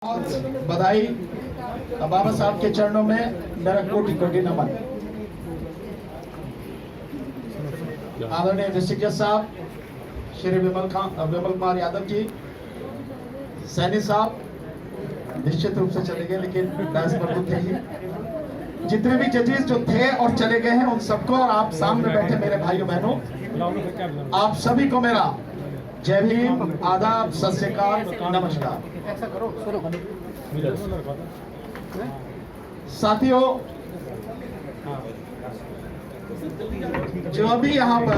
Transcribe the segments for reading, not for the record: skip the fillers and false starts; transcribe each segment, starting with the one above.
बधाई। बाबा साहब के चरणों में मेरा कोटि कोटि नमन। आदरणीय डिस्ट्रिक्ट जज साहब श्री विमल कुमार यादव जी, सैनी साहब निश्चित रूप से चले गए लेकिन डायस पर तो थे ही। जितने भी जजेस जो थे और चले गए हैं उन सबको और आप सामने बैठे मेरे भाइयों बहनों, आप सभी को मेरा जय भीम, आदाब, सत श्री अकाल, नमस्कार। साथियों, जो अभी यहाँ पर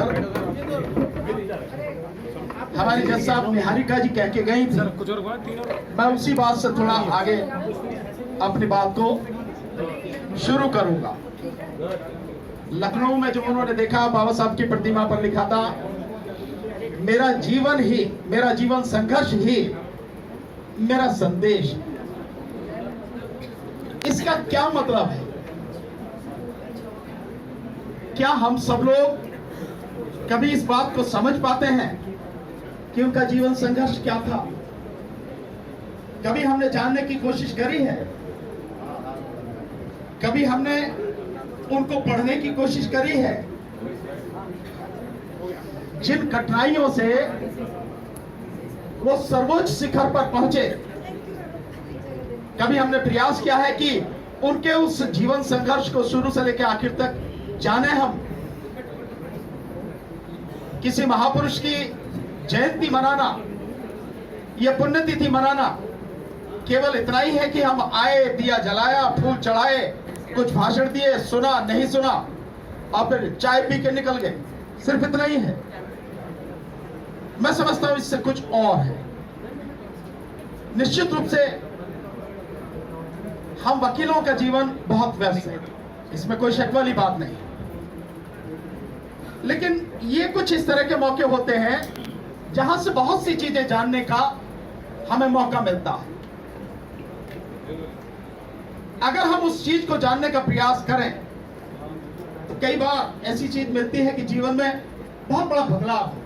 हमारी जज साहब निहारिका जी कह के गई थी, मैं उसी बात से थोड़ा आगे अपनी बात को शुरू करूंगा। लखनऊ में जो उन्होंने देखा, बाबा साहब की प्रतिमा पर लिखा था, मेरा जीवन संघर्ष ही मेरा संदेश। इसका क्या मतलब है? क्या हम सब लोग कभी इस बात को समझ पाते हैं कि उनका जीवन संघर्ष क्या था? कभी हमने जानने की कोशिश करी है? कभी हमने उनको पढ़ने की कोशिश करी है? जिन कठिनाइयों से वो सर्वोच्च शिखर पर पहुंचे, कभी हमने प्रयास किया है कि उनके उस जीवन संघर्ष को शुरू से लेकर आखिर तक जाने हम? किसी महापुरुष की जयंती मनाना, यह पुण्यतिथि मनाना केवल इतना ही है कि हम आए, दिया जलाया, फूल चढ़ाए, कुछ भाषण दिए, सुना नहीं सुना और फिर चाय पी के निकल गए, सिर्फ इतना ही है? मैं समझता हूं इससे कुछ और है। निश्चित रूप से हम वकीलों का जीवन बहुत व्यस्त है, इसमें कोई शक वाली बात नहीं, लेकिन ये कुछ इस तरह के मौके होते हैं जहां से बहुत सी चीजें जानने का हमें मौका मिलता है। अगर हम उस चीज को जानने का प्रयास करें तो कई बार ऐसी चीज मिलती है कि जीवन में बहुत बड़ा बदलाव होता है।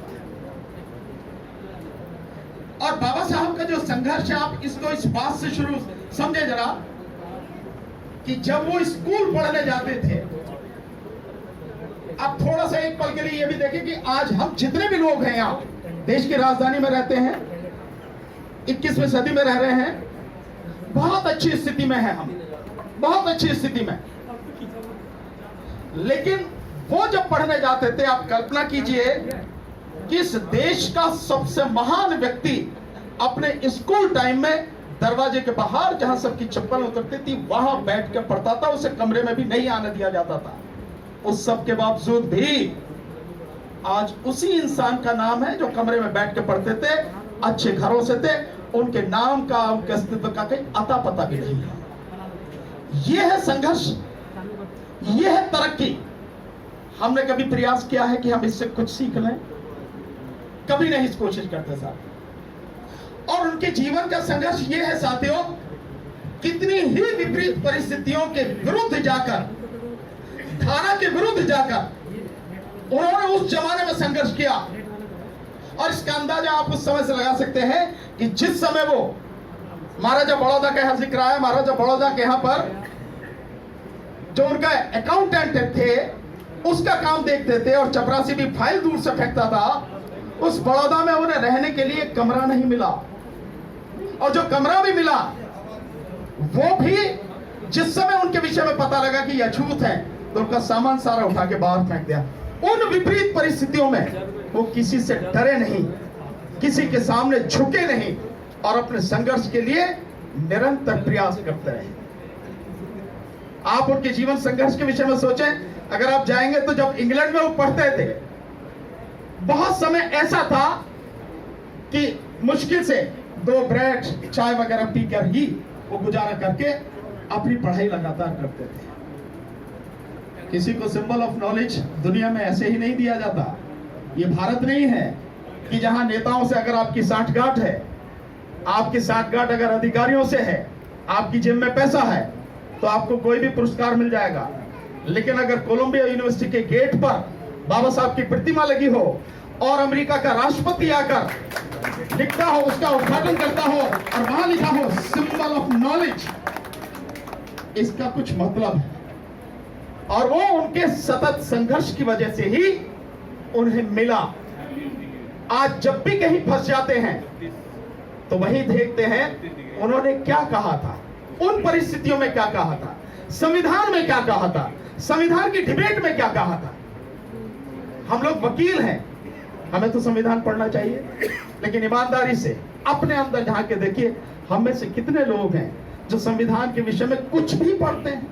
और बाबा साहब का जो संघर्ष है, आप इसको इस बात से शुरू समझे जरा कि जब वो स्कूल पढ़ने जाते थे, आप थोड़ा सा एक पल के लिए ये भी देखें कि आज हम जितने भी लोग हैं यहाँ देश की राजधानी में रहते हैं, 21वीं सदी में रह रहे हैं, बहुत अच्छी स्थिति में हैं हम, बहुत अच्छी स्थिति में। लेकिन वो जब पढ़ने जाते थे, आप कल्पना कीजिए कि इस देश का सबसे महान व्यक्ति अपने स्कूल टाइम में दरवाजे के बाहर जहां सबकी चप्पल उतरती थी वहां बैठ कर पढ़ता था, उसे कमरे में भी नहीं आने दिया जाता था। उस सब के बावजूद भी आज उसी इंसान का नाम है जो कमरे में बैठ के पढ़ते थे, अच्छे घरों से थे, उनके नाम का, उनके अस्तित्व का कहीं अता पता भी नहीं है। यह है संघर्ष, यह है तरक्की। हमने कभी प्रयास किया है कि हम इससे कुछ सीख लें? कभी नहीं इस कोशिश करते साथ। और उनके जीवन का संघर्ष यह है साथियों, कितनी ही विपरीत परिस्थितियों के विरुद्ध जाकर, धारा के विरुद्ध जाकर उन्होंने उस जमाने में संघर्ष किया। और इसका अंदाजा आप उस समय से लगा सकते हैं कि जिस समय वो महाराजा बड़ौदा का यहाँ जिक्र आया, महाराजा बड़ौदा के यहाँ पर जो उनका अकाउंटेंट थे उसका काम देखते थे और चपरासी भी फाइल दूर से फेंकता था। उस बड़ौदा में उन्हें रहने के लिए कमरा नहीं मिला, और जो कमरा भी मिला वो भी जिस समय उनके विषय में पता लगा कि यह अछूत है तो उनका सामान सारा उठा के बाहर फेंक दिया। उन विपरीत परिस्थितियों में वो किसी से डरे नहीं, किसी के सामने झुके नहीं और अपने संघर्ष के लिए निरंतर प्रयास करते रहे। आप उनके जीवन संघर्ष के विषय में सोचें। अगर आप जाएंगे तो जब इंग्लैंड में वो पढ़ते थे, बहुत समय ऐसा था कि मुश्किल से 2 ब्रेड चाय वगैरह पीकर ही वो गुजारा करके अपनी पढ़ाई लगातार करते थे। किसी को सिंबल ऑफ नॉलेज दुनिया में ऐसे ही नहीं दिया जाता। ये भारत नहीं है कि जहां नेताओं से अगर आपकी साठगांठ है, आपकी साठगांठ अगर अधिकारियों से है, आपकी जेब में पैसा है तो आपको कोई भी पुरस्कार मिल जाएगा। लेकिन अगर कोलंबिया यूनिवर्सिटी के गेट पर बाबा साहब की प्रतिमा लगी हो और अमेरिका का राष्ट्रपति आकर लिखता हो, उसका उद्घाटन करता हो और वहां लिखा हो सिंबल ऑफ नॉलेज, इसका कुछ मतलब है। और वो उनके सतत संघर्ष की वजह से ही उन्हें मिला। आज जब भी कहीं फंस जाते हैं तो वही देखते हैं उन्होंने क्या कहा था, उन परिस्थितियों में क्या कहा था, संविधान में क्या कहा था, संविधान की डिबेट में क्या कहा था। हम लोग वकील हैं, हमें तो संविधान पढ़ना चाहिए, लेकिन ईमानदारी से अपने अंदर झांक के देखिए, हम में से कितने लोग हैं जो संविधान के विषय में कुछ भी पढ़ते हैं।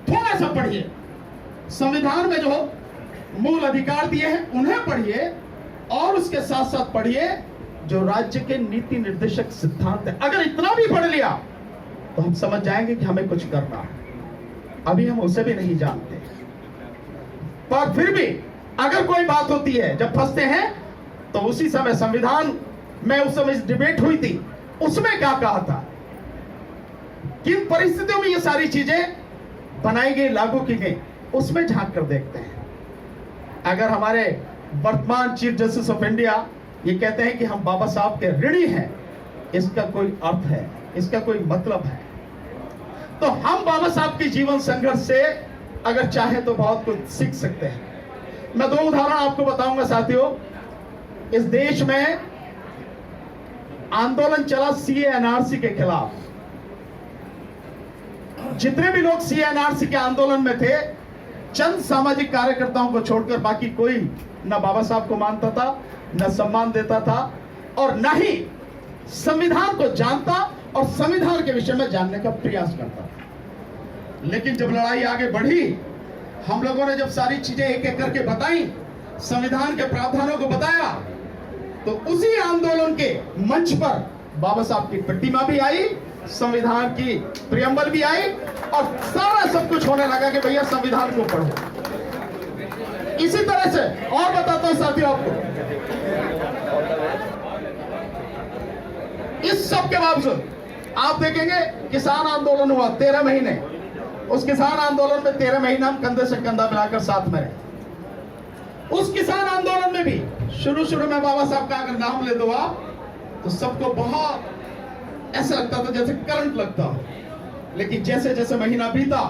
थोड़ा सा पढ़िए, संविधान में जो मूल अधिकार दिए हैं उन्हें पढ़िए, और उसके साथ साथ पढ़िए जो राज्य के नीति निर्देशक सिद्धांत है। अगर इतना भी पढ़ लिया तो हम समझ जाएंगे कि हमें कुछ करना है। अभी हम उसे भी नहीं जानते, पर फिर भी अगर कोई बात होती है, जब फंसते हैं, तो उसी समय संविधान में उस समय डिबेट हुई थी, उसमें क्या कहा था, किन परिस्थितियों में ये सारी चीजें बनाई गई, लागू की गई, उसमें झांक कर देखते हैं। अगर हमारे वर्तमान चीफ जस्टिस ऑफ इंडिया ये कहते हैं कि हम बाबा साहब के ऋणी हैं, इसका कोई अर्थ है, इसका कोई मतलब है, तो हम बाबा साहब के जीवन संघर्ष से अगर चाहे तो बहुत कुछ सीख सकते हैं। मैं दो उदाहरण आपको बताऊंगा साथियों। इस देश में आंदोलन चला सीए एनआरसी के खिलाफ। जितने भी लोग सीए एनआरसी के आंदोलन में थे, चंद सामाजिक कार्यकर्ताओं को छोड़कर बाकी कोई न बाबा साहब को मानता था, न सम्मान देता था, और न ही संविधान को जानता और संविधान के विषय में जानने का प्रयास करता था। लेकिन जब लड़ाई आगे बढ़ी, हम लोगों ने जब सारी चीजें एक एक करके बताई, संविधान के प्रावधानों को बताया, तो उसी आंदोलन के मंच पर बाबा साहब की प्रतिमा भी आई, संविधान की प्रियम्बल भी आई, और सारा सब कुछ होने लगा कि भैया संविधान को पढ़ो। इसी तरह से और बताता हूं साथियों आपको, इस सब के बावजूद आप देखेंगे किसान आंदोलन हुआ 13 महीने। उस किसान आंदोलन में 13 महीना हम कंधे से कंधा मिलाकर साथ में रहे। उस किसान आंदोलन में भी शुरू में बाबा साहब का अगर नाम ले दो आप, तो सबको बहुत ऐसा लगता था जैसे करंट लगता हो। लेकिन जैसे जैसे महीना बीता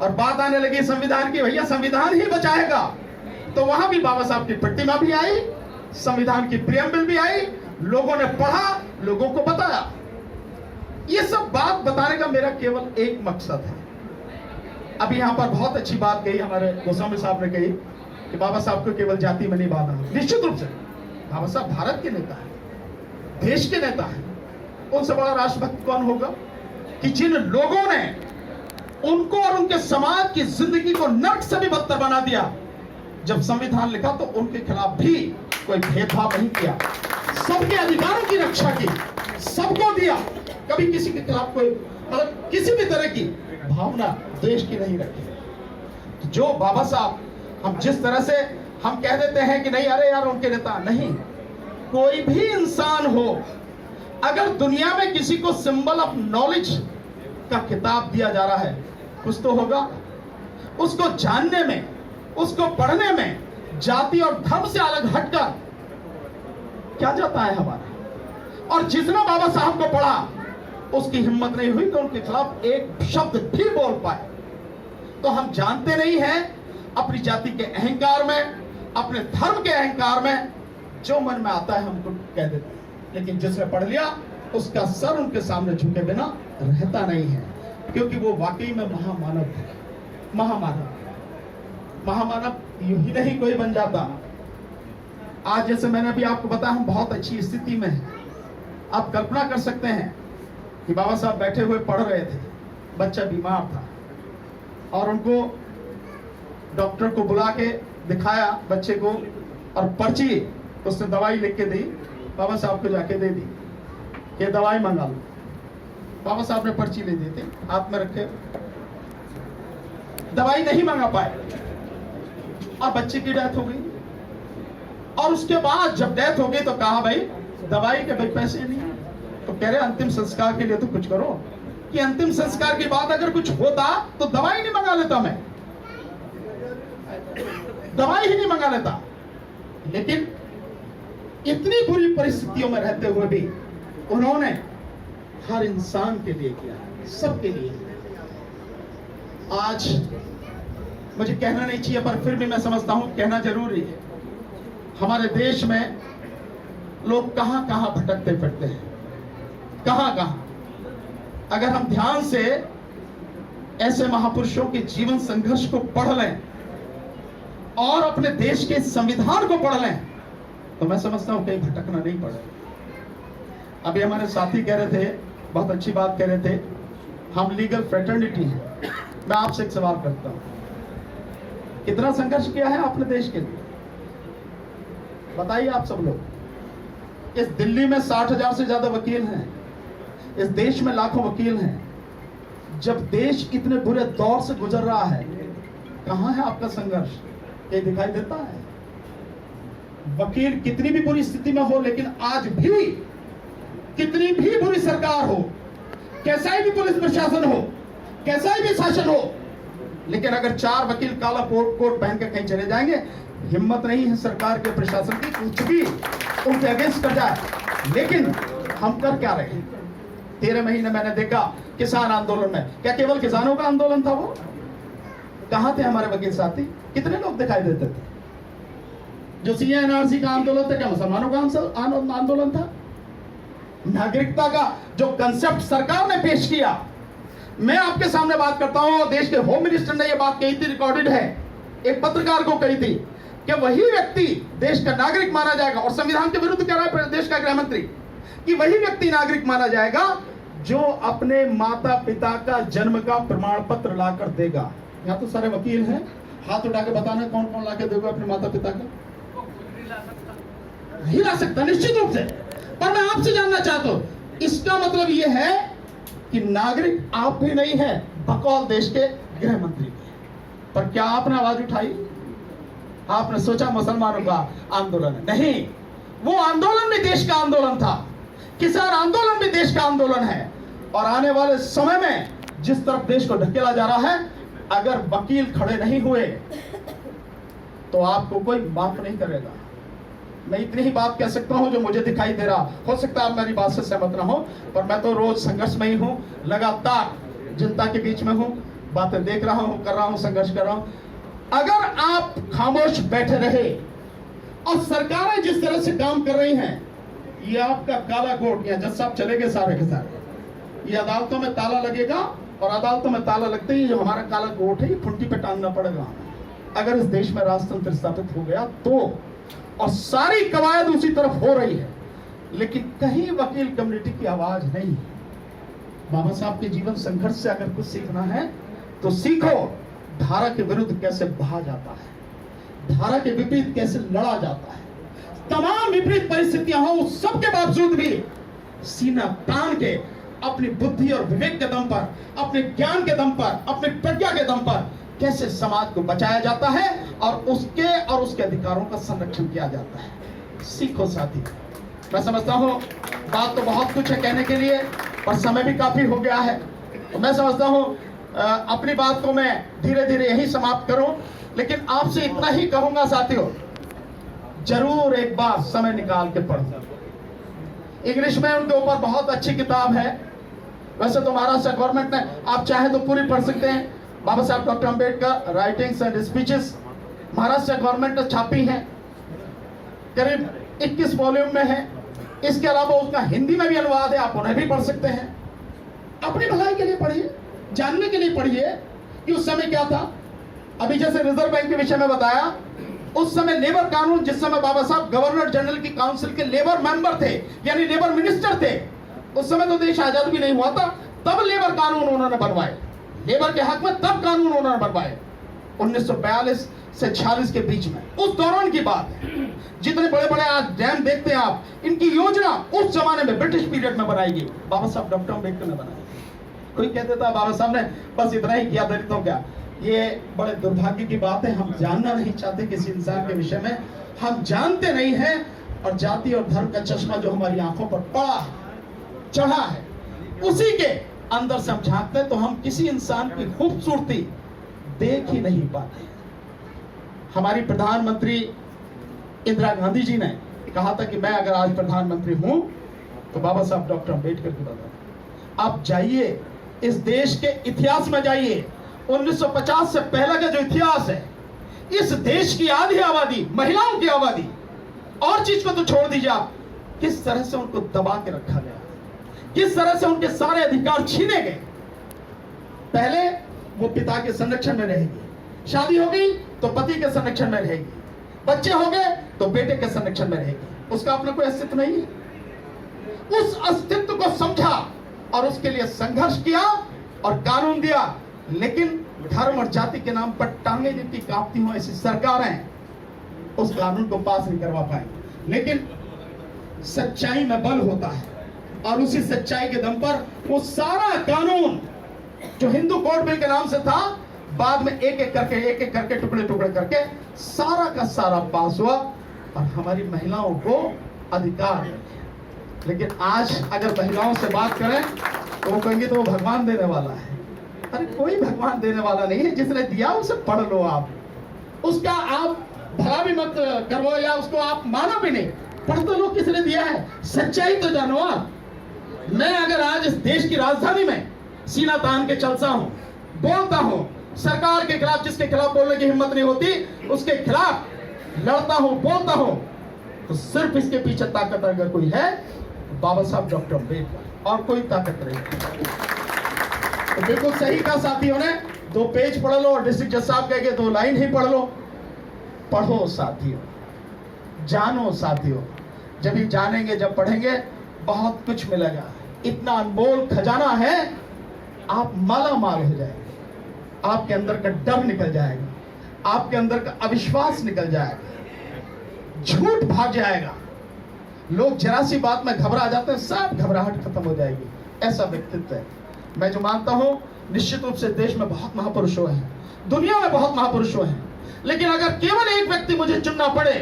और बात आने लगी संविधान की, भैया संविधान ही बचाएगा, तो वहां भी बाबा साहब की प्रतिमा भी आई, संविधान की प्रियम्बल भी आई, लोगों ने पढ़ा, लोगों को बताया। ये सब बात बताने का मेरा केवल एक मकसद है। अभी यहां पर बहुत अच्छी बात कही हमारे गोस्वामी साहब ने कही कि बाबा साहब को केवल जाति में नहीं बांधा। निश्चित रूप से बाबा साहब भारत के नेता हैं, देश के नेता हैं। उनसे बड़ा राष्ट्रभक्त कौन होगा कि जिन लोगों ने उनको और उनके समाज की जिंदगी को नर्क से भी बदतर बना दिया। जब संविधान लिखा तो उनके खिलाफ भी कोई भेदभाव नहीं किया, सबके अधिकारों की रक्षा की, सबको दिया, कभी किसी के खिलाफ कोई मतलब किसी भी तरह की भावना देश की नहीं रखी। जो बाबा साहब, हम जिस तरह से हम कह देते हैं कि नहीं अरे यार उनके नेता, नहीं, कोई भी इंसान हो, अगर दुनिया में किसी को सिंबल ऑफ नॉलेज का किताब दिया जा रहा है, कुछ तो होगा। उसको जानने में, उसको पढ़ने में जाति और धर्म से अलग हटकर क्या जाता है हमारा। और जिसने बाबा साहब को पढ़ा, उसकी हिम्मत नहीं हुई कि उनके खिलाफ एक शब्द भी बोल पाए। तो हम जानते नहीं हैं, अपनी जाति के अहंकार में, अपने धर्म के अहंकार में जो मन में आता है हमको कह देते हैं। लेकिन जिसने पढ़ लिया, उसका सर उनके सामने झुके बिना रहता नहीं है, क्योंकि वो वाकई में महामानव है। महामानव यूं ही नहीं कोई बन जाता। आज जैसे मैंने अभी आपको बताया, हम बहुत अच्छी स्थिति में हैं। आप कल्पना कर सकते हैं कि बाबा साहब बैठे हुए पढ़ रहे थे, बच्चा बीमार था, और उनको डॉक्टर को बुला के दिखाया बच्चे को, और पर्ची उसने दवाई लिख के दी, बाबा साहब को जाके दे दी, ये दवाई मंगा लो। बाबा साहब ने पर्ची ले दी थी, हाथ में रखे, दवाई नहीं मंगा पाए और बच्चे की डेथ हो गई। और उसके बाद जब डेथ हो गई तो कहा भाई दवाई के भाई पैसे नहीं, तो कह रहे अंतिम संस्कार के लिए तो कुछ करो। कि अंतिम संस्कार के बाद अगर कुछ होता तो दवाई नहीं मंगा लेता, मैं दवाई ही नहीं मंगा लेता। लेकिन इतनी बुरी परिस्थितियों में रहते हुए भी उन्होंने हर इंसान के लिए किया, सबके लिए। आज मुझे कहना नहीं चाहिए, पर फिर भी मैं समझता हूं कहना जरूरी है। हमारे देश में लोग कहां कहां भटकते फिरते हैं, कहां कहां। अगर हम ध्यान से ऐसे महापुरुषों के जीवन संघर्ष को पढ़ लें और अपने देश के संविधान को पढ़ लें, तो मैं समझता हूं कहीं भटकना नहीं पड़ेगा। अभी हमारे साथी कह रहे थे, बहुत अच्छी बात कह रहे थे, हम लीगल फ्रेटर्निटी हैं। मैं आपसे एक सवाल करता हूं, कितना संघर्ष किया है आपने देश के लिए? बताइए आप सब लोग। इस दिल्ली में 60,000 से ज्यादा वकील हैं, इस देश में लाखों वकील हैं। जब देश इतने बुरे दौर से गुजर रहा है, कहां है आपका संघर्ष? ये दिखाई देता है? वकील कितनी भी बुरी स्थिति में हो, लेकिन आज भी कितनी भी बुरी सरकार हो, कैसा ही भी पुलिस प्रशासन हो, कैसा ही भी शासन हो, लेकिन अगर 4 वकील काला कोट पहन के कहीं चले जाएंगे, हिम्मत नहीं है सरकार के प्रशासन की कुछ भी उनके अगेंस्ट कर जाए। लेकिन हम कर क्या रहे हैं? 13 महीने मैंने देखा किसान आंदोलन में, क्या केवल किसानों का आंदोलन था वो? कहां थे हमारे वकील साथी? कितने लोग दिखाई देते थे? जो CA/NRC का आंदोलन था, क्या मुसलमानों का आंदोलन था? नागरिकता का जो कंसेप्ट सरकार ने पेश किया, मैं आपके सामने बात करता हूं, देश के होम मिनिस्टर ने यह बात कही थी, रिकॉर्डेड है, एक पत्रकार को कही थी कि वही व्यक्ति देश का नागरिक माना जाएगा, और संविधान के विरुद्ध कह रहा है देश का गृह मंत्री कि वही व्यक्ति नागरिक माना जाएगा जो अपने माता पिता का जन्म का प्रमाण पत्र लाकर देगा। यहाँ तो सारे वकील हैं, हाथ उठा के बताना कौन कौन लाके देगा अपने माता पिता का? नहीं ला सकता निश्चित रूप से। पर मैं आपसे जानना चाहता हूं, इसका मतलब यह है कि नागरिक आप भी नहीं है, बकौल देश के गृह मंत्री भी। पर क्या आपने आवाज उठाई? आपने सोचा मुसलमानों का आंदोलन है? नहीं, वो आंदोलन भी देश का आंदोलन था, किसान आंदोलन भी देश का आंदोलन है। और आने वाले समय में जिस तरफ देश को ढकेला जा रहा है, अगर वकील खड़े नहीं हुए तो आपको कोई माफ नहीं करेगा। मैं इतनी ही बात कह सकता हूं जो मुझे दिखाई दे रहा। हो सकता है आप मेरी बात से सहमत ना हो, पर मैं तो रोज संघर्ष में ही हूं, लगातार जनता के बीच में हूं, बातें देख रहा हूं, कर रहा हूं, संघर्ष कर रहा हूं। अगर आप खामोश बैठे रहे और सरकारें जिस तरह से काम कर रही हैं, ये आपका काला कोट, या जज साहब चले गए सारे के सारे, ये अदालतों में ताला लगेगा, और अदालतों में ताला लगते ही जो हमारा काला कोट है ये फुंटी पे टांगना पड़ेगा। अगर इस देश में राजतंत्र स्थापित हो गया तो, और सारी कवायद उसी तरफ हो रही है, लेकिन कहीं वकील कम्युनिटी की आवाज नहीं है। बाबा साहब के जीवन संघर्ष से अगर कुछ सीखना है तो सीखो, धारा के विरुद्ध कैसे बहा जाता है, धारा के विपरीत कैसे लड़ा जाता है। तमाम विपरीत परिस्थितियां हो, सबके बावजूद भी सीना तान के अपनी बुद्धि और विवेक के दम पर, अपने ज्ञान के दम पर, अपने प्रज्ञा के दम पर कैसे समाज को बचाया जाता है और उसके अधिकारों का संरक्षण किया जाता है। सीखो साथी। मैं समझता हूं बात तो बहुत कुछ है कहने के लिए, पर समय भी काफी हो गया है। तो मैं समझता हूं अपनी बात को मैं धीरे धीरे यही समाप्त करूं, लेकिन आपसे इतना ही कहूंगा साथियों, जरूर एक बार समय निकाल के पढ़ो। इंग्लिश में उनके ऊपर बहुत अच्छी किताब है, वैसे तो महाराष्ट्र गवर्नमेंट ने, आप चाहे तो पूरी पढ़ सकते हैं, बाबा साहब doctor Ambedkar writings and speeches, Maharashtra government ने छापी है, करीब 21 वॉल्यूम में है। इसके अलावा उसका हिंदी में भी अनुवाद है, आप उन्हें भी पढ़ सकते हैं। अपनी भलाई के लिए पढ़िए, जानने के लिए पढ़िए कि उस समय क्या था। अभी जैसे रिजर्व बैंक के विषय में बताया, उस समय लेबर कानून, जिस समय बाबा साहब गवर्नर जनरल की काउंसिल के लेबर मेंबर थे, यानी लेबर मिनिस्टर थे, उस समय तो देश आजाद भी नहीं हुआ था, तब लेबर कानून उन्होंने बनवाए, लेबर के हक में तब कानून उन्होंने बनवाए 1942 से 46 के बीच में। उस दौरान की बात है। जितने बड़े बड़े आज डैम देखते हैं आप, इनकी योजना उस जमाने में ब्रिटिश पीरियड में बनाई गई, बाबा साहब डॉक्टर अंबेडकर ने बनाई। कोई कहते था बाबा साहब ने बस इतना ही किया, दलितों क्या। ये बड़े दुर्भाग्य की बात है, हम जानना नहीं चाहते किसी इंसान के विषय में, हम जानते नहीं हैं, और जाति और धर्म का चश्मा जो हमारी आंखों पर पड़ा है, चढ़ा है, उसी के अंदर से हम झांकते हैं तो हम किसी इंसान की खूबसूरती देख ही नहीं पाते। हमारी प्रधानमंत्री इंदिरा गांधी जी ने कहा था कि मैं अगर आज प्रधानमंत्री हूं तो बाबा साहब डॉक्टर अंबेडकर की बता। आप जाइए, इस देश के इतिहास में जाइए, 1950 से पहले का जो इतिहास है, इस देश की आधी आबादी, महिलाओं की आबादी, और चीज को तो छोड़ दीजिए आप, किस तरह से उनको दबा के रखा गया, किस तरह से उनके सारे अधिकार छीने गए। पहले वो पिता के संरक्षण में रहेगी, शादी हो गई तो पति के संरक्षण में रहेगी, बच्चे हो गए तो बेटे के संरक्षण में रहेगी, उसका अपना कोई अस्तित्व नहीं है। उस अस्तित्व को समझा और उसके लिए संघर्ष किया और कानून दिया, लेकिन धर्म और जाति के नाम पर टांगे जिनकी कांपती हुई ऐसी सरकारें उस कानून को पास नहीं करवा पाए। लेकिन सच्चाई में बल होता है और उसी सच्चाई के दम पर वो सारा कानून जो हिंदू कोड बिल के नाम से था, बाद में एक एक करके टुकड़े टुकड़े करके सारा का सारा पास हुआ और हमारी महिलाओं को अधिकार मिले। लेकिन आज अगर महिलाओं से बात करें तो वो कहेंगे तो वो भगवान देने वाला है। अरे कोई भगवान देने वाला नहीं है, जिसने दिया उसे पढ़ लो, आप उसका आप भला भी मत करो या उसको आप मानो भी नहीं, पढ़ तो लो किसने दिया है, सच्चाई तो जानो आप। मैं अगर आज इस देश की राजधानी में सीना तान के चलता हूं, बोलता हूं, सरकार के खिलाफ, जिसके खिलाफ बोलने की हिम्मत नहीं होती उसके खिलाफ लड़ता हूं, बोलता हूं, तो सिर्फ इसके पीछे ताकत अगर कोई है बाबा साहब डॉक्टर अम्बेडकर, और कोई ताकत नहीं। तो बिल्कुल सही कहा साथियों ने, 2 पेज पढ़ लो और डिस्ट्रिक्ट जज साहब कह के 2 लाइन ही पढ़ लो। पढ़ो साथियों, जानो साथियों, जब ही जानेंगे, जब पढ़ेंगे बहुत कुछ मिलेगा। इतना अनमोल खजाना है, आप माला माल हो जाएंगे, आपके अंदर का डर निकल जाएगा, आपके अंदर का अविश्वास निकल जाएगा, झूठ भाग जाएगा। लोग जरा सी बात में घबरा जाते हैं, सब घबराहट खत्म हो जाएगी। ऐसा व्यक्तित्व है। मैं जो मानता हूं, निश्चित रूप से देश में बहुत महापुरुषों हैं, दुनिया में बहुत महापुरुषों हैं, लेकिन अगर केवल एक व्यक्ति मुझे चुनना पड़े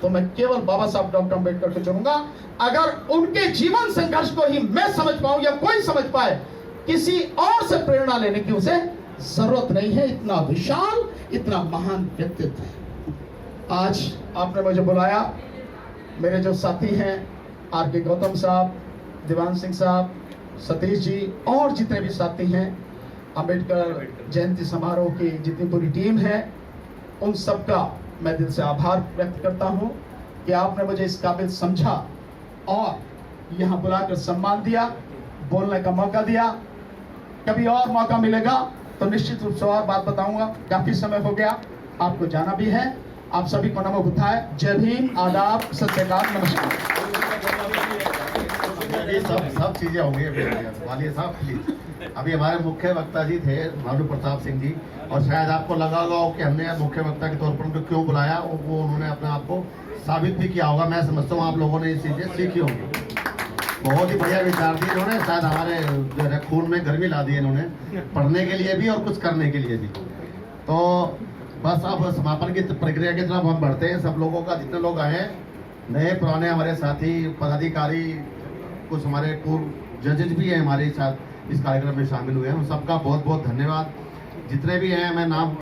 तो मैं केवल बाबा साहब डॉक्टर अम्बेडकर को चुनूंगा। अगर उनके जीवन संघर्ष को ही मैं समझ पाऊं या कोई समझ पाए, किसी और से प्रेरणा लेने की उसे जरूरत नहीं है। इतना विशाल, इतना महान व्यक्तित्व है। आज आपने मुझे बुलाया, मेरे जो साथी हैं आर.के. गौतम साहब, दीवान सिंह साहब, सतीश जी और जितने भी साथी हैं, अम्बेडकर जयंती समारोह की जितनी पूरी टीम है, उन सबका मैं दिल से आभार व्यक्त करता हूं कि आपने मुझे इस काबिल समझा और यहाँ बुलाकर सम्मान दिया, बोलने का मौका दिया। कभी और मौका मिलेगा तो निश्चित रूप से और बात बताऊंगा। काफी समय हो गया, आपको जाना भी है। आप सभी को नमो बुद्धाय, जय भीम, आदाब, सत श्री अकाल, नमस्कार। सब चीजें होंगी वालिया साहब प्लीज। अभी हमारे मुख्य वक्ता जी थे भानु प्रताप सिंह जी, और शायद आपको लगा होगा कि हमने मुख्य वक्ता के तौर पर उनको क्यों बुलाया, वो उन्होंने अपने आप को साबित भी किया होगा। मैं समझता हूँ आप लोगों ने ये चीजें सीखी होंगी। बहुत ही बढ़िया विचार दिए इन्होंने, शायद हमारे जो है खून में गर्मी ला दी इन्होंने, पढ़ने के लिए भी और कुछ करने के लिए भी। तो बस अब समापन की प्रक्रिया की तरफ हम बढ़ते हैं। सब लोगों का, जितने लोग आए हैं, नए पुराने हमारे साथी पदाधिकारी, कुछ हमारे पूर्व जजेज भी हैं हमारे साथ इस कार्यक्रम में शामिल हुए हैं, उन सबका बहुत बहुत धन्यवाद। जितने भी हैं मैं नाम